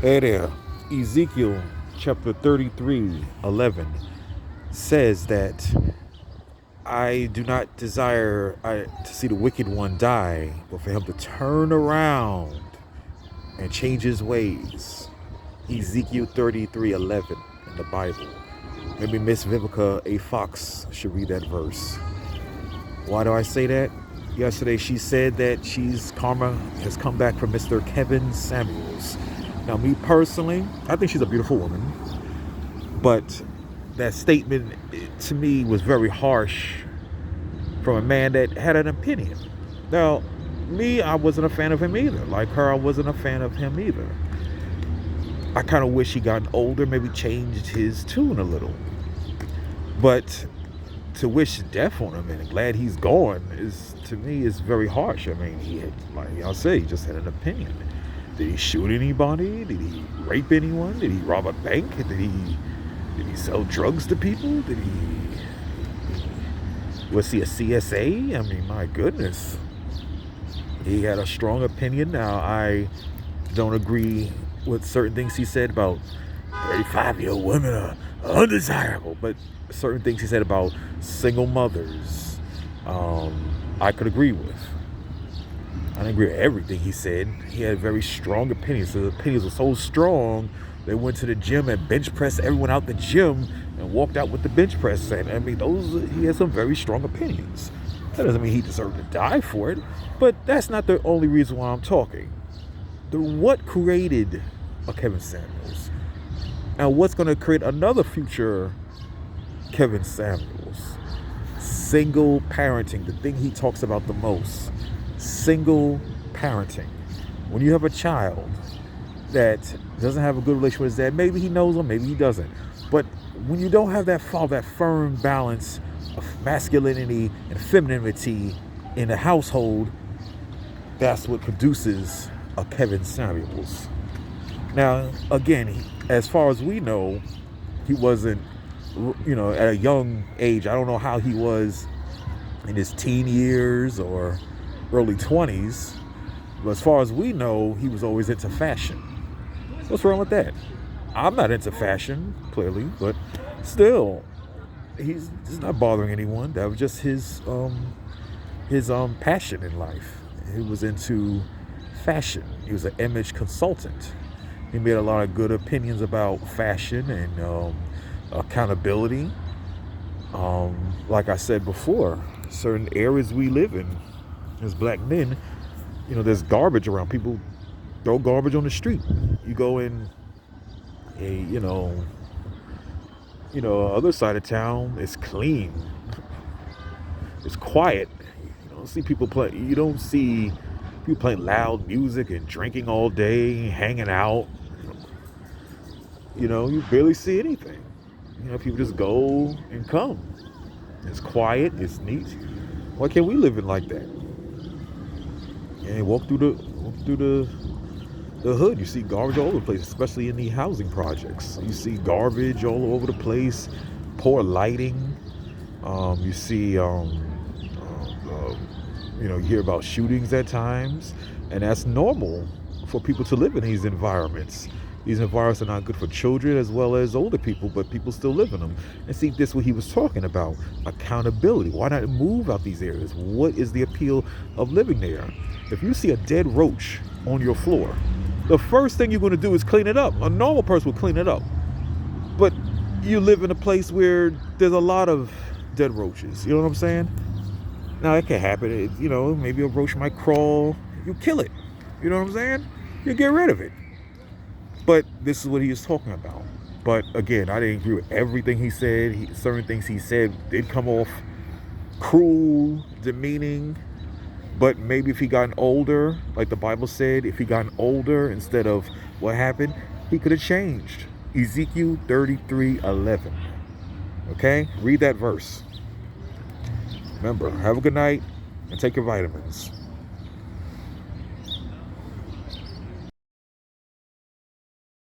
Hey there. Ezekiel chapter 33:11 says that I do not desire to see the wicked one die, but for him to turn around and change his ways. Ezekiel 33:11 in the Bible. Maybe Miss Vivica A. Fox should read that verse. Why do I say that? Yesterday she said that karma has come back from Mr. Kevin Samuels. Now, me personally, I think she's a beautiful woman, but that statement to me was very harsh from a man that had an opinion. Now, me, I wasn't a fan of him either. Like her, I wasn't a fan of him either. I kind of wish he gotten older, maybe changed his tune a little. But to wish death on him and glad he's gone is, to me, is very harsh. I mean, he had, like y'all say, he just had an opinion. Did he shoot anybody? Did he rape anyone? Did he rob a bank? Did he sell drugs to people? Was he a CSA? I mean, my goodness. He had a strong opinion. Now, I don't agree with certain things he said about 35-year-old women are undesirable, but certain things he said about single mothers, I could agree with. I didn't agree with everything he said. He had very strong opinions. His opinions were so strong, they went to the gym and bench pressed everyone out the gym and walked out with the bench press. And I mean, he had some very strong opinions. That doesn't mean he deserved to die for it, but that's not the only reason why I'm talking. What created a Kevin Samuels? And what's going to create another future Kevin Samuels? Single parenting, the thing he talks about the most. Single parenting. When you have a child that doesn't have a good relationship with his dad, maybe he knows him, maybe he doesn't. But when you don't have that firm balance of masculinity and femininity in the household, that's what produces a Kevin Samuels. Now, again, as far as we know, he wasn't, at a young age. I don't know how he was in his teen years or early 20s. But as far as we know, he was always into fashion. What's wrong with that? I'm not into fashion, clearly, but still, he's not bothering anyone. That was just his passion in life. He was into fashion. He was an image consultant. He made a lot of good opinions about fashion and accountability. Like I said before, certain areas we live in as black men, there's garbage around. People throw garbage on the street. You go in other side of town, it's clean. It's quiet. You don't see people play. You don't see people playing loud music and drinking all day, hanging out. You barely see anything. People just go and come. It's quiet. It's neat. Why can't we live it like that? And walk through the hood. You see garbage all over the place, especially in the housing projects. You see garbage all over the place. Poor lighting. You see, you hear about shootings at times, and that's normal for people to live in these environments. These environments are not good for children as well as older people, but people still live in them. And see, this is what he was talking about. Accountability. Why not move out these areas? What is the appeal of living there? If you see a dead roach on your floor, the first thing you're going to do is clean it up. A normal person will clean it up. But you live in a place where there's a lot of dead roaches. You know what I'm saying? Now, it can happen. Maybe a roach might crawl. You kill it. You know what I'm saying? You get rid of it. But this is what he was talking about. But again, I didn't agree with everything he said. Certain things he said did come off cruel, demeaning. But maybe if he gotten older, like the Bible said, if he gotten older instead of what happened, he could have changed. Ezekiel 33:11. Okay? Read that verse. Remember, have a good night and take your vitamins.